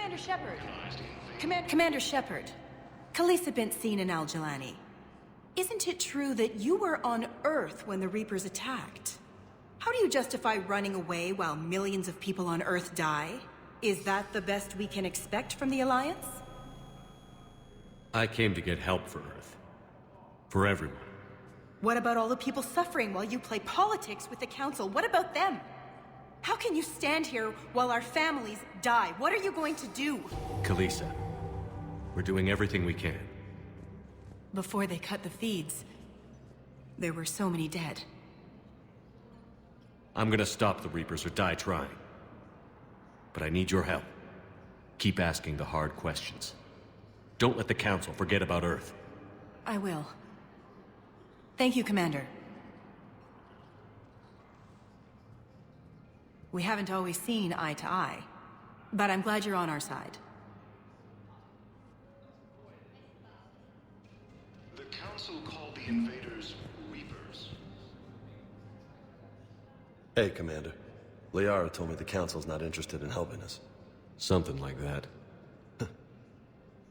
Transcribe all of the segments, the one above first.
Commander Shepard. Commander Shepard. Khalisah bint Seen and Al-Jalani. Isn't it true that you were on Earth when the Reapers attacked? How do you justify running away while millions of people on Earth die? Is that the best we can expect from the Alliance? I came to get help for Earth. For everyone. What about all the people suffering while you play politics with the Council? What about them? How can you stand here while our families die? What are you going to do? Khalisah, we're doing everything we can. Before they cut the feeds, there were so many dead. I'm gonna stop the Reapers or die trying. But I need your help. Keep asking the hard questions. Don't let the Council forget about Earth. I will. Thank you, Commander. We haven't always seen eye to eye, but I'm glad you're on our side. The Council called the invaders Reapers. Hey, Commander. Liara told me the Council's not interested in helping us. Something like that.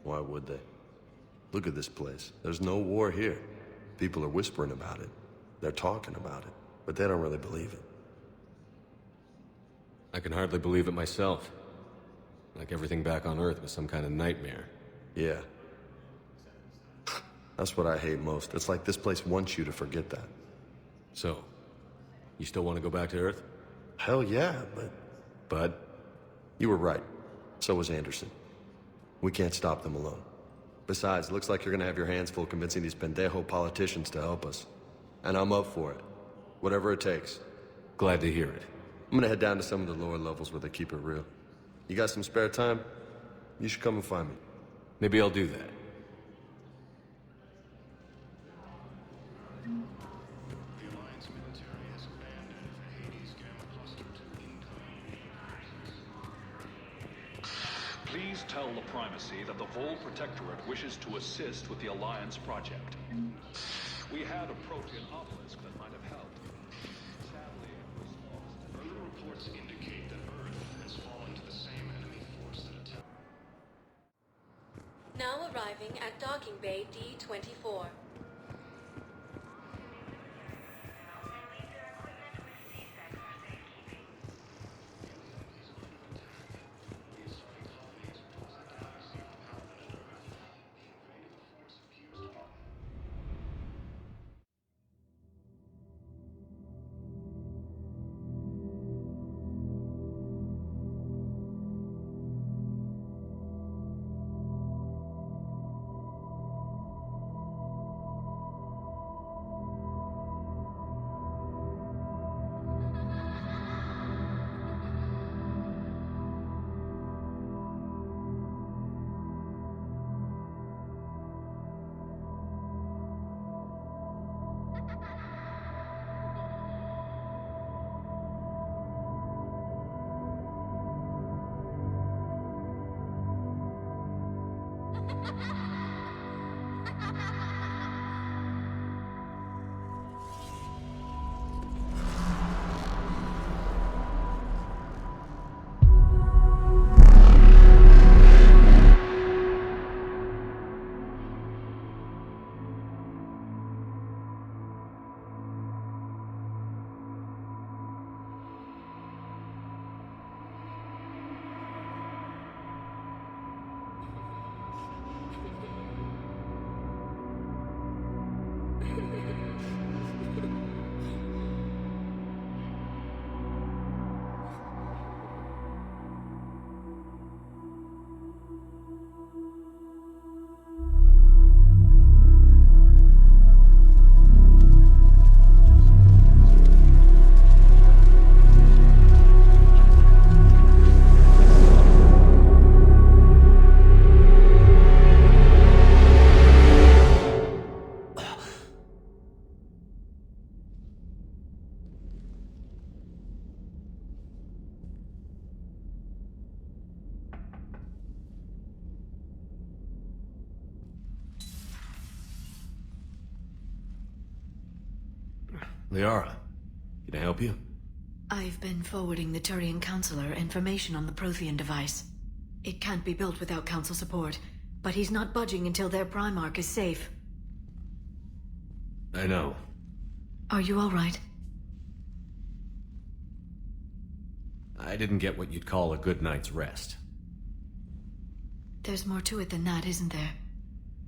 Why would they? Look at this place. There's no war here. People are whispering about it. They're talking about it, but they don't really believe it. I can hardly believe it myself. Like everything back on Earth was some kind of nightmare. Yeah. That's what I hate most. It's like this place wants you to forget that. So, you still want to go back to Earth? Hell yeah, but... Bud? You were right. So was Anderson. We can't stop them alone. Besides, it looks like you're gonna have your hands full convincing these pendejo politicians to help us. And I'm up for it. Whatever it takes. Glad to hear it. I'm gonna head down to some of the lower levels where they keep it real. You got some spare time? You should come and find me. Maybe I'll do that. The Alliance military has abandoned the Hades Gamma Cluster to incoming. Please tell the Primacy that the Vol Protectorate wishes to assist with the Alliance project. We had a Protean obelisk that might have helped. Sadly, it was lost. Further reports indicate that Earth has fallen to the same enemy force that attacked. Now arriving at Docking Bay D-24. Liara, can I help you? I've been forwarding the Turian Councilor information on the Prothean device. It can't be built without Council support, but he's not budging until their Primarch is safe. I know. Are you all right? I didn't get what you'd call a good night's rest. There's more to it than that, isn't there?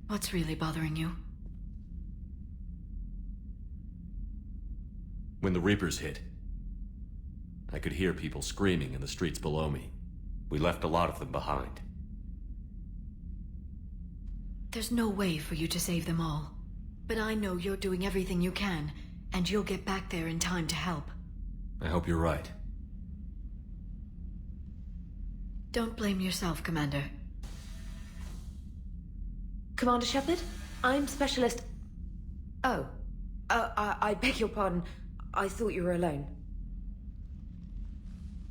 What's really bothering you? When the Reapers hit, I could hear people screaming in the streets below me. We left a lot of them behind. There's no way for you to save them all. But I know you're doing everything you can, and you'll get back there in time to help. I hope you're right. Don't blame yourself, Commander. Commander Shepard? I'm Specialist... Oh. I beg your pardon. I thought you were alone.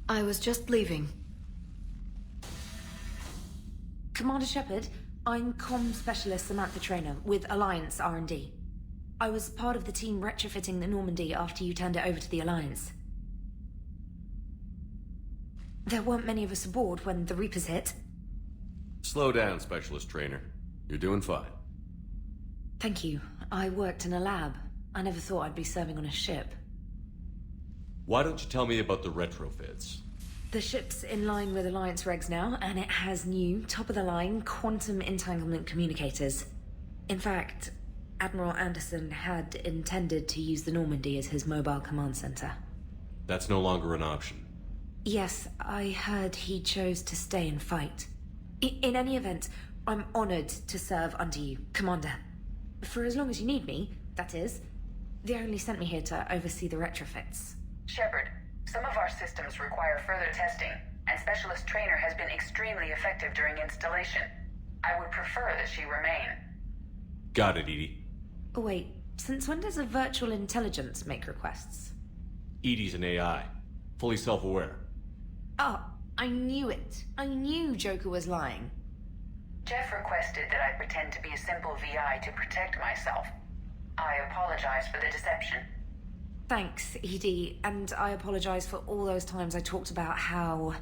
I was just leaving. Commander Shepard, I'm Comm Specialist Samantha Traynor with Alliance R&D. I was part of the team retrofitting the Normandy after you turned it over to the Alliance. There weren't many of us aboard when the Reapers hit. Slow down, Specialist Trainer. You're doing fine. Thank you. I worked in a lab. I never thought I'd be serving on a ship. Why don't you tell me about the retrofits? The ship's in line with Alliance regs now, and it has new, top-of-the-line quantum entanglement communicators. In fact, Admiral Anderson had intended to use the Normandy as his mobile command center. That's no longer an option. Yes, I heard he chose to stay and fight. In any event, I'm honored to serve under you, Commander. For as long as you need me, that is. They only sent me here to oversee the retrofits. Shepard, some of our systems require further testing, and Specialist Trainer has been extremely effective during installation. I would prefer that she remain. Got it, Edie. Oh, wait, since when does a virtual intelligence make requests? Edie's an AI. Fully self-aware. Oh, I knew it. I knew Joker was lying. Jeff requested that I pretend to be a simple VI to protect myself. I apologize for the deception. Thanks, Edie, and I apologize for all those times I talked about how...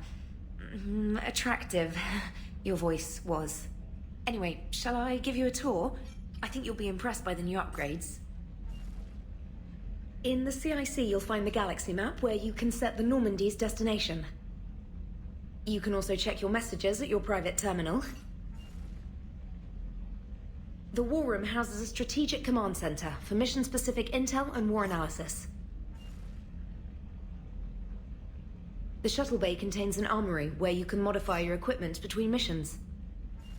attractive your voice was. Anyway, shall I give you a tour? I think you'll be impressed by the new upgrades. In the CIC, you'll find the galaxy map where you can set the Normandy's destination. You can also check your messages at your private terminal. The War Room houses a strategic command center for mission-specific intel and war analysis. The shuttle bay contains an armory where you can modify your equipment between missions.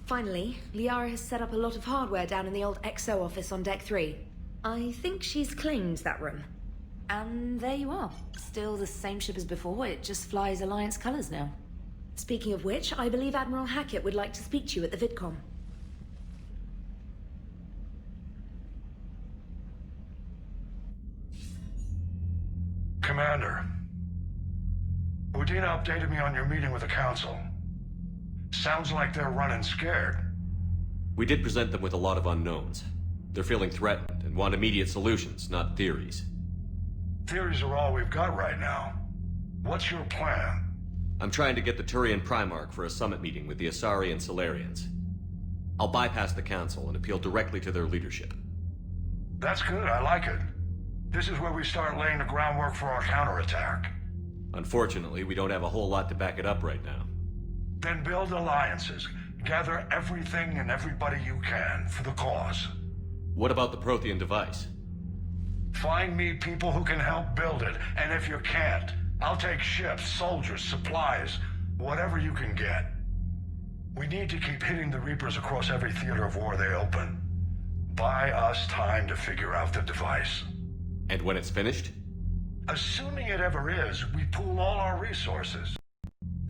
Finally, Liara has set up a lot of hardware down in the old XO office on Deck 3. I think she's claimed that room. And there you are. Still the same ship as before, it just flies Alliance colors now. Speaking of which, I believe Admiral Hackett would like to speak to you at the VidCom. Commander, Udina updated me on your meeting with the Council. Sounds like they're running scared. We did present them with a lot of unknowns. They're feeling threatened and want immediate solutions, not theories. Theories are all we've got right now. What's your plan? I'm trying to get the Turian Primarch for a summit meeting with the Asari and Solarians. I'll bypass the Council and appeal directly to their leadership. That's good, I like it. This is where we start laying the groundwork for our counterattack. Unfortunately, we don't have a whole lot to back it up right now. Then build alliances. Gather everything and everybody you can for the cause. What about the Prothean device? Find me people who can help build it, and if you can't, I'll take ships, soldiers, supplies, whatever you can get. We need to keep hitting the Reapers across every theater of war they open. Buy us time to figure out the device. And when it's finished? Assuming it ever is, we pool all our resources.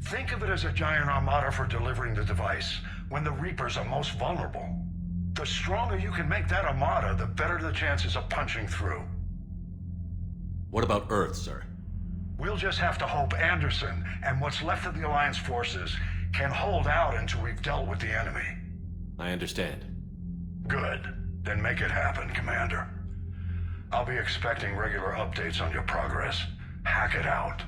Think of it as a giant armada for delivering the device, when the Reapers are most vulnerable. The stronger you can make that armada, the better the chances of punching through. What about Earth, sir? We'll just have to hope Anderson and what's left of the Alliance forces can hold out until we've dealt with the enemy. I understand. Good. Then make it happen, Commander. I'll be expecting regular updates on your progress. Hack it out.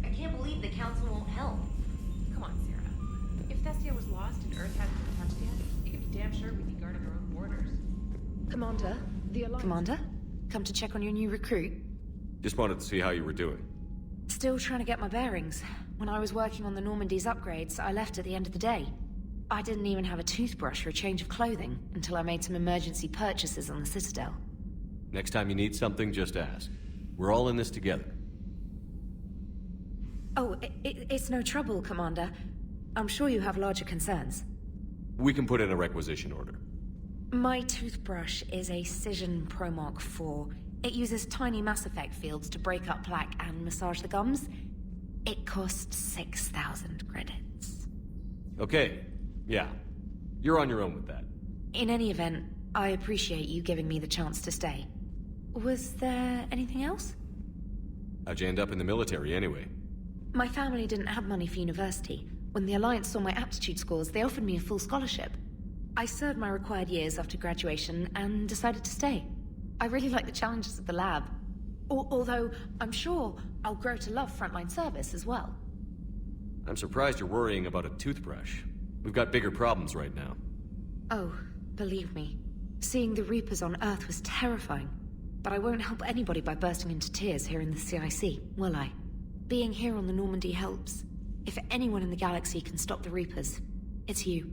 I can't believe the council won't help. Come on, Sarah. If Thestia was lost and Earth hadn't been touched yet, you can be damn sure we'd be guarding our own borders. Commander, the Alliance... Commander? Come to check on your new recruit. Just wanted to see how you were doing. Still trying to get my bearings. When I was working on the Normandie's upgrades, I left at the end of the day. I didn't even have a toothbrush or a change of clothing until I made some emergency purchases on the Citadel. Next time you need something, just ask. We're all in this together. Oh, it's no trouble, Commander. I'm sure you have larger concerns. We can put in a requisition order. My toothbrush is a Cision Pro Mark IV. It uses tiny Mass Effect fields to break up plaque and massage the gums. It costs 6,000 credits. Okay, yeah. You're on your own with that. In any event, I appreciate you giving me the chance to stay. Was there anything else? How'd you end up in the military anyway? My family didn't have money for university. When the Alliance saw my aptitude scores, they offered me a full scholarship. I served my required years after graduation and decided to stay. I really like the challenges of the lab. Although, I'm sure I'll grow to love frontline service as well. I'm surprised you're worrying about a toothbrush. We've got bigger problems right now. Oh, believe me. Seeing the Reapers on Earth was terrifying. But I won't help anybody by bursting into tears here in the CIC, will I? Being here on the Normandy helps. If anyone in the galaxy can stop the Reapers, it's you.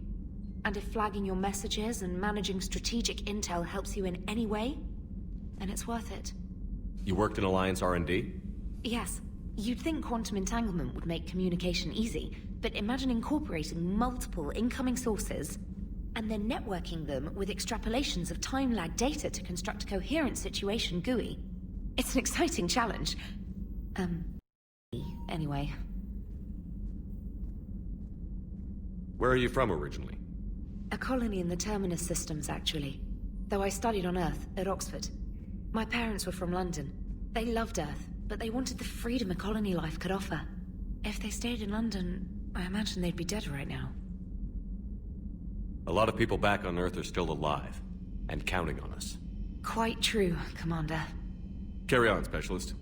And if flagging your messages and managing strategic intel helps you in any way, then it's worth it. You worked in Alliance R&D? Yes. You'd think quantum entanglement would make communication easy, but imagine incorporating multiple incoming sources and then networking them with extrapolations of time-lag data to construct a coherent situation GUI. It's an exciting challenge. Anyway. Where are you from originally? A colony in the Terminus systems, actually. Though I studied on Earth, at Oxford. My parents were from London. They loved Earth, but they wanted the freedom a colony life could offer. If they stayed in London, I imagine they'd be dead right now. A lot of people back on Earth are still alive, and counting on us. Quite true, Commander. Carry on, Specialist.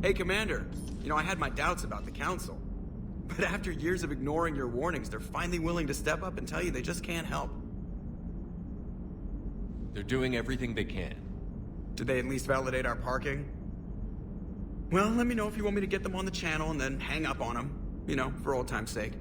Hey, Commander. You know, I had my doubts about the Council. But after years of ignoring your warnings, they're finally willing to step up and tell you they just can't help. They're doing everything they can. Did they at least validate our parking? Well, let me know if you want me to get them on the channel and then hang up on them. You know, for old time's sake.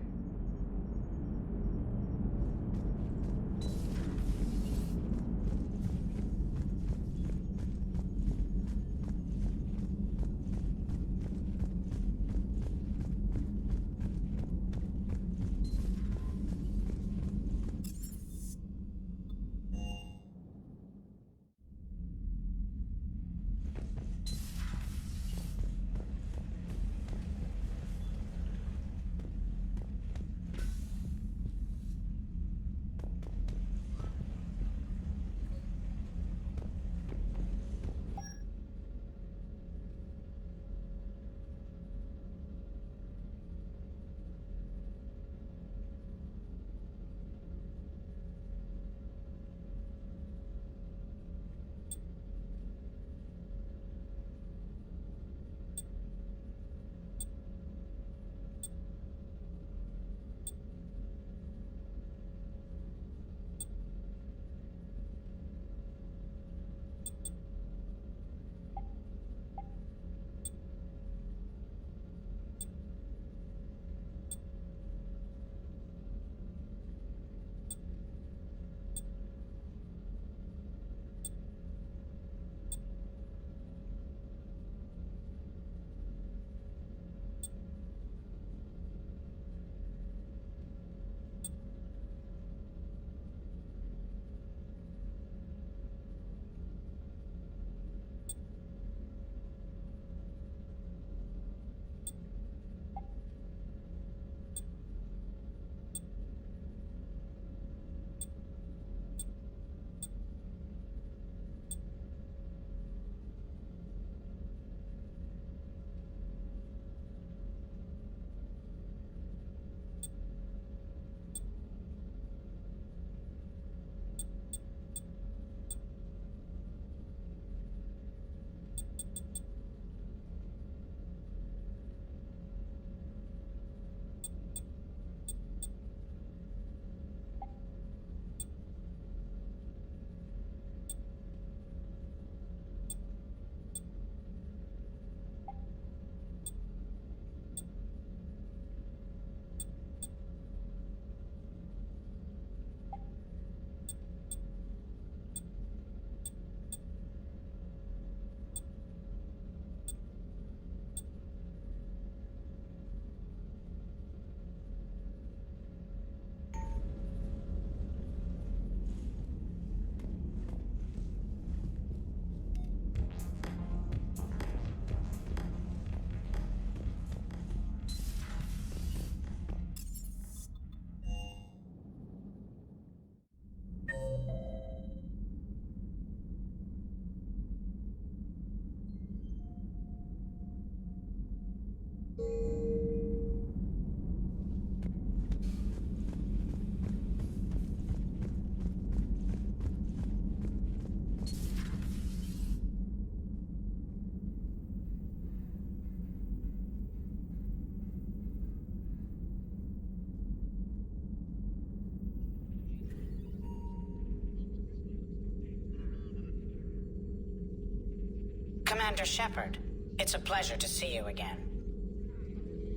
Commander Shepard, it's a pleasure to see you again.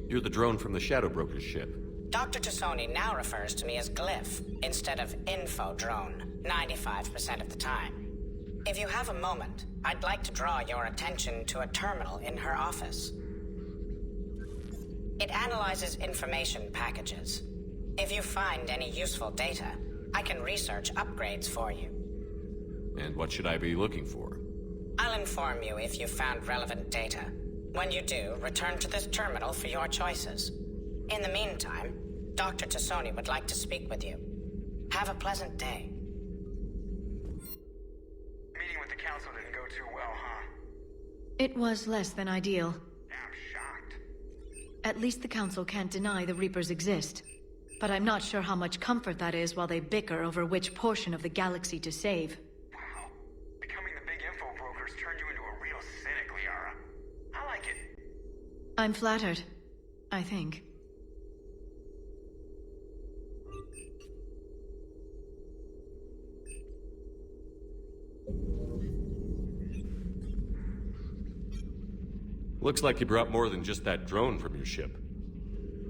You're the drone from the Shadow Broker's ship. Dr. Tassoni now refers to me as Glyph instead of Info Drone, 95% of the time. If you have a moment, I'd like to draw your attention to a terminal in her office. It analyzes information packages. If you find any useful data, I can research upgrades for you. And what should I be looking for? I'll inform you if you've found relevant data. When you do, return to this terminal for your choices. In the meantime, Dr. Tassoni would like to speak with you. Have a pleasant day. Meeting with the council didn't go too well, huh? It was less than ideal. I'm shocked. At least the council can't deny the Reapers exist. But I'm not sure how much comfort that is while they bicker over which portion of the galaxy to save. Wow. Becoming the big info brokers turned you into a real cynic, Liara. I like it. I'm flattered. I think. Looks like you brought more than just that drone from your ship.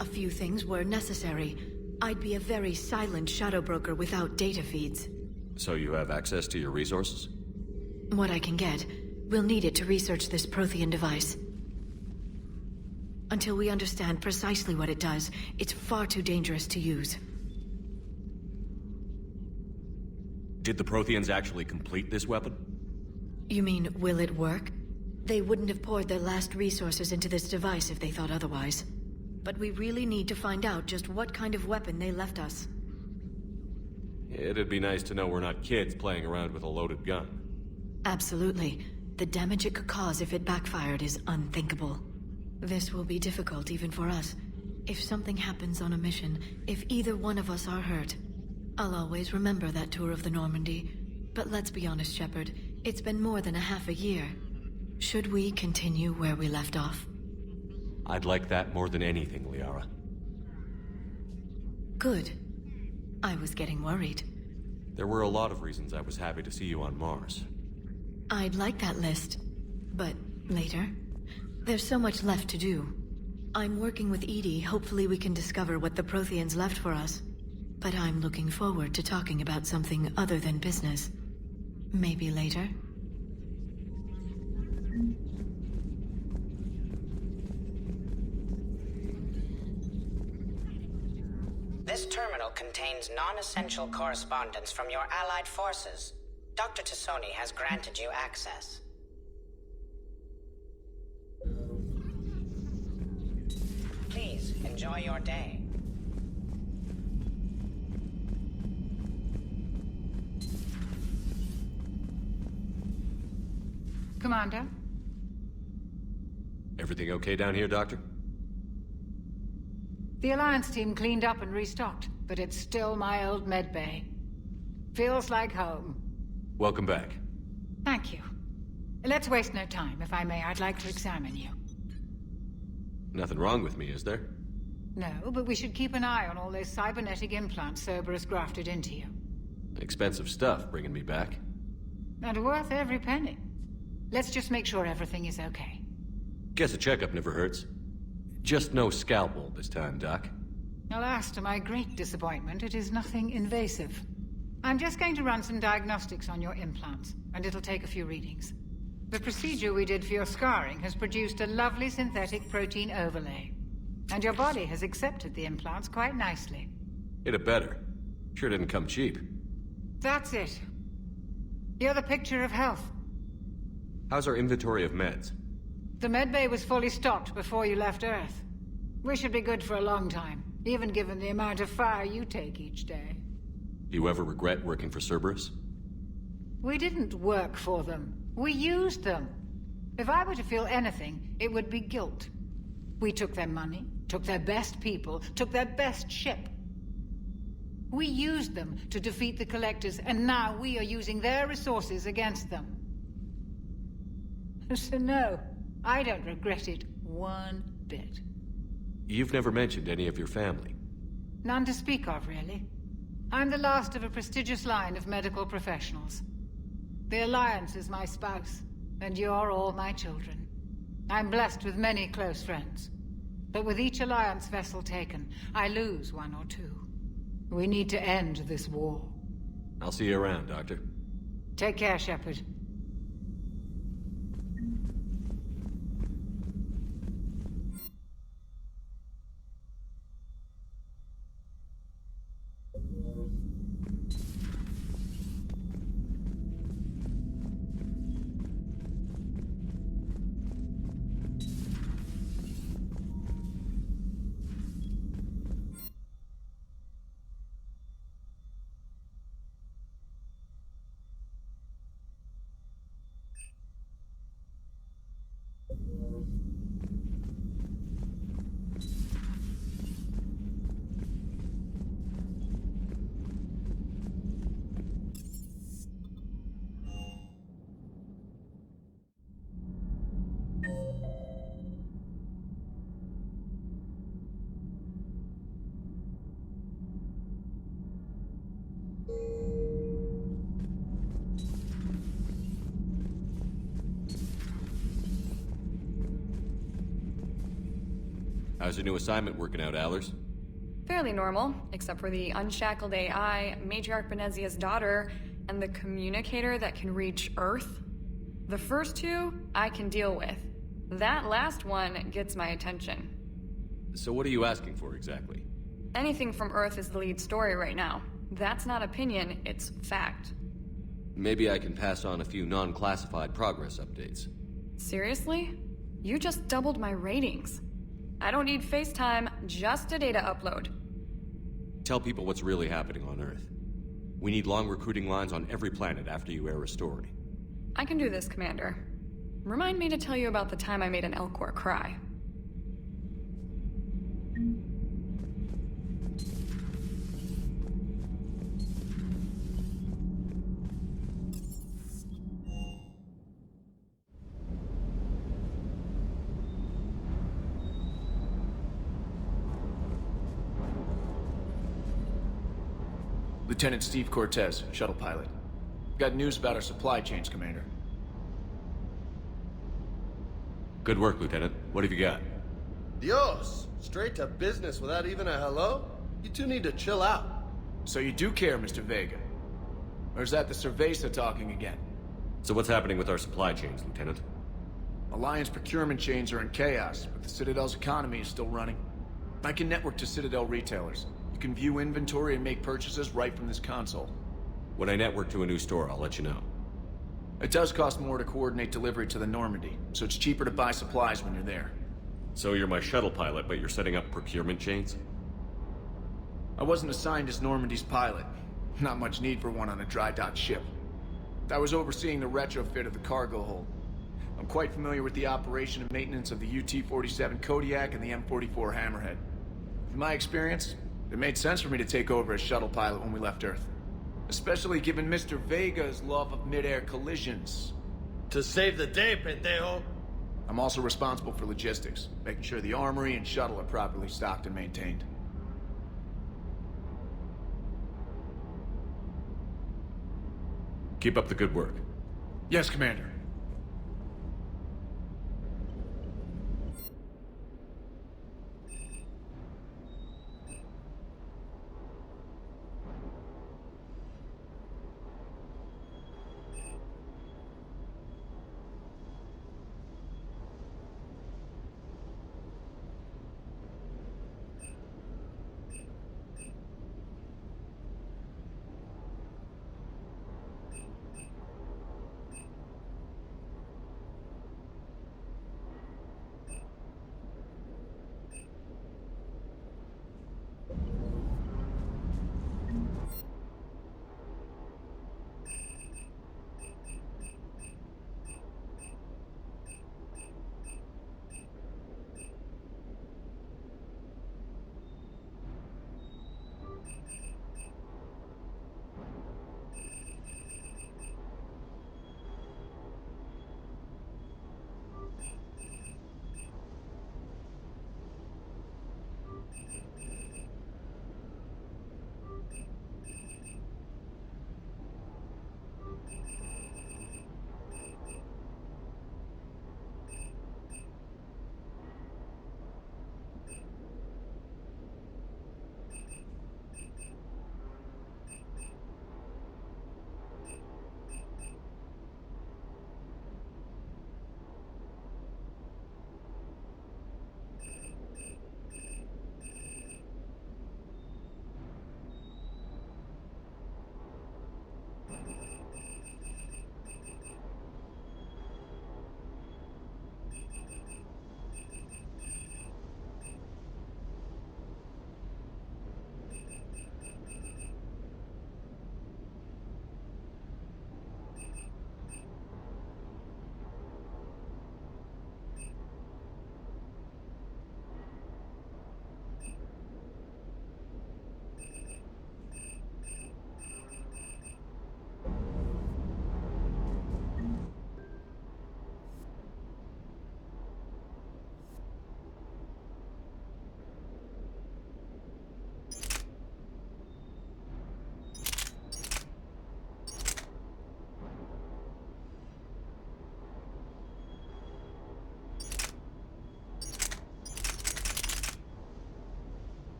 A few things were necessary. I'd be a very silent shadow broker without data feeds. So you have access to your resources? What I can get. We'll need it to research this Prothean device. Until we understand precisely what it does, it's far too dangerous to use. Did the Protheans actually complete this weapon? You mean, will it work? They wouldn't have poured their last resources into this device if they thought otherwise. But we really need to find out just what kind of weapon they left us. It'd be nice to know we're not kids playing around with a loaded gun. Absolutely. The damage it could cause if it backfired is unthinkable. This will be difficult even for us. If something happens on a mission, if either one of us are hurt, I'll always remember that tour of the Normandy. But let's be honest, Shepard. It's been more than a half a year. Should we continue where we left off? I'd like that more than anything, Liara. Good. I was getting worried. There were a lot of reasons I was happy to see you on Mars. I'd like that list. But later? There's so much left to do. I'm working with Edie. Hopefully we can discover what the Protheans left for us. But I'm looking forward to talking about something other than business. Maybe later? This terminal contains non-essential correspondence from your allied forces. Dr. Tassoni has granted you access. Please, enjoy your day. Commander? Everything okay down here, Doctor? The Alliance team cleaned up and restocked, but it's still my old medbay. Feels like home. Welcome back. Thank you. Let's waste no time. If I may, I'd like to examine you. Nothing wrong with me, is there? No, but we should keep an eye on all those cybernetic implants Cerberus grafted into you. Expensive stuff bringing me back. And worth every penny. Let's just make sure everything is okay. Guess a checkup never hurts. Just no scalpel this time, Doc. Alas, to my great disappointment, it is nothing invasive. I'm just going to run some diagnostics on your implants, and it'll take a few readings. The procedure we did for your scarring has produced a lovely synthetic protein overlay. And your body has accepted the implants quite nicely. It had better. Sure didn't come cheap. That's it. You're the picture of health. How's our inventory of meds? The medbay was fully stocked before you left Earth. We should be good for a long time, even given the amount of fire you take each day. Do you ever regret working for Cerberus? We didn't work for them. We used them. If I were to feel anything, it would be guilt. We took their money, took their best people, took their best ship. We used them to defeat the Collectors, and now we are using their resources against them. So no, I don't regret it one bit. You've never mentioned any of your family. None to speak of, really. I'm the last of a prestigious line of medical professionals. The Alliance is my spouse. And you're all my children. I'm blessed with many close friends. But with each Alliance vessel taken, I lose one or two. We need to end this war. I'll see you around, Doctor. Take care, Shepard. How's your new assignment working out, Allers? Fairly normal, except for the unshackled AI, Matriarch Benezia's daughter, and the communicator that can reach Earth. The first two, I can deal with. That last one gets my attention. So what are you asking for, exactly? Anything from Earth is the lead story right now. That's not opinion, it's fact. Maybe I can pass on a few non-classified progress updates. Seriously? You just doubled my ratings. I don't need FaceTime, just a data upload. Tell people what's really happening on Earth. We need long recruiting lines on every planet after you air a story. I can do this, Commander. Remind me to tell you about the time I made an Elcor cry. Lieutenant Steve Cortez, shuttle pilot. Got news about our supply chains, Commander. Good work, Lieutenant. What have you got? Dios! Straight to business without even a hello? You two need to chill out. So you do care, Mr. Vega? Or is that the Cerveza talking again? So what's happening with our supply chains, Lieutenant? Alliance procurement chains are in chaos, but the Citadel's economy is still running. I can network to Citadel retailers. You can view inventory and make purchases right from this console. When I network to a new store, I'll let you know. It does cost more to coordinate delivery to the Normandy, so it's cheaper to buy supplies when you're there. So you're my shuttle pilot, but you're setting up procurement chains? I wasn't assigned as Normandy's pilot. Not much need for one on a dry dock ship. I was overseeing the retrofit of the cargo hold. I'm quite familiar with the operation and maintenance of the UT-47 Kodiak and the M44 Hammerhead. In my experience, it made sense for me to take over as shuttle pilot when we left Earth. Especially given Mr. Vega's love of mid-air collisions. To save the day, pendejo! I'm also responsible for logistics, making sure the armory and shuttle are properly stocked and maintained. Keep up the good work. Yes, Commander.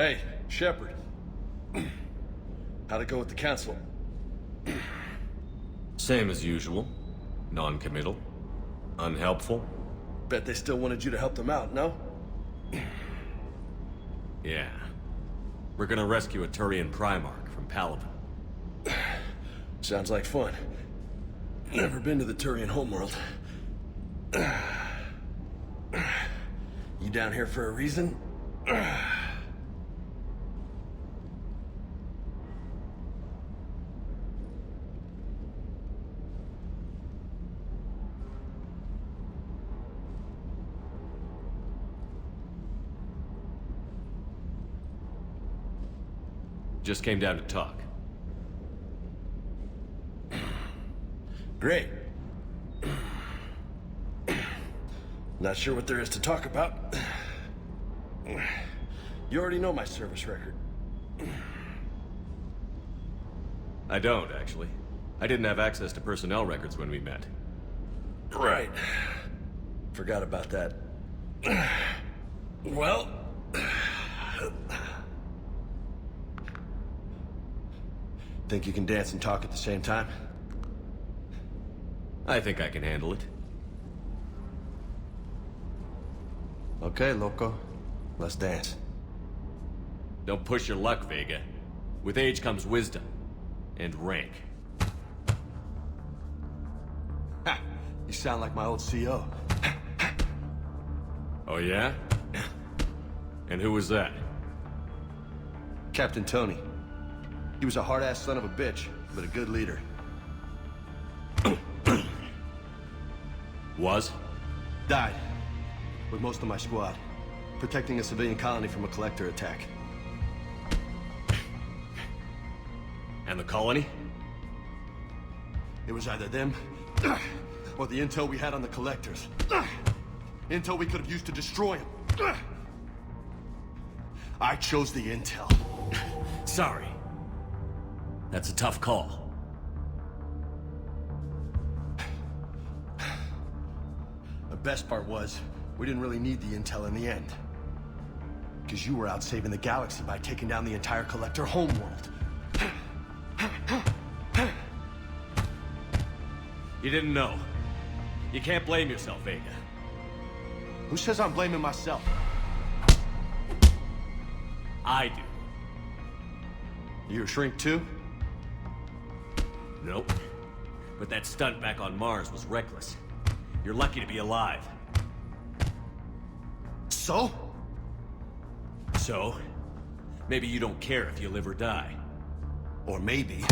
Hey, Shepard. How'd it go with the council? Same as usual. Non-committal. Unhelpful. Bet they still wanted you to help them out, no? Yeah. We're gonna rescue a Turian Primarch from Palaven. Sounds like fun. Never been to the Turian homeworld. You down here for a reason? Just came down to talk. Great. Not sure what there is to talk about. You already know my service record. I don't, actually. I didn't have access to personnel records when we met. Right. Forgot about that. Well... Think you can dance and talk at the same time? I think I can handle it. Okay, loco. Let's dance. Don't push your luck, Vega. With age comes wisdom. And rank. Ha! You sound like my old CO. Oh yeah? And who was that? Captain Tony. He was a hard-ass son of a bitch, but a good leader. Was? Died. With most of my squad. Protecting a civilian colony from a collector attack. And the colony? It was either them, or the intel we had on the collectors. Intel we could have used to destroy them. I chose the intel. Sorry. That's a tough call. The best part was, we didn't really need the intel in the end. Because you were out saving the galaxy by taking down the entire Collector homeworld. You didn't know. You can't blame yourself, Vega. Who says I'm blaming myself? I do. You a shrink too? Nope. But that stunt back on Mars was reckless. You're lucky to be alive. So? So? Maybe you don't care if you live or die. Or maybe...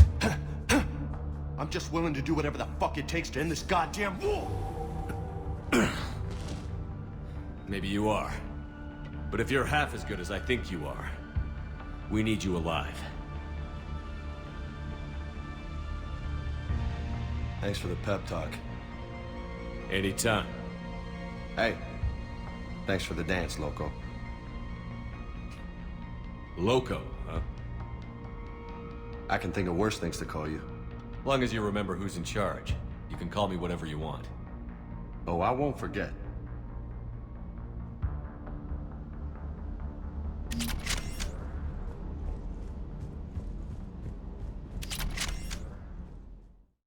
I'm just willing to do whatever the fuck it takes to end this goddamn war! Maybe you are. But if you're half as good as I think you are, we need you alive. Thanks for the pep talk. Anytime. Hey, thanks for the dance, loco. Loco, huh? I can think of worse things to call you. Long as you remember who's in charge, you can call me whatever you want. Oh, I won't forget.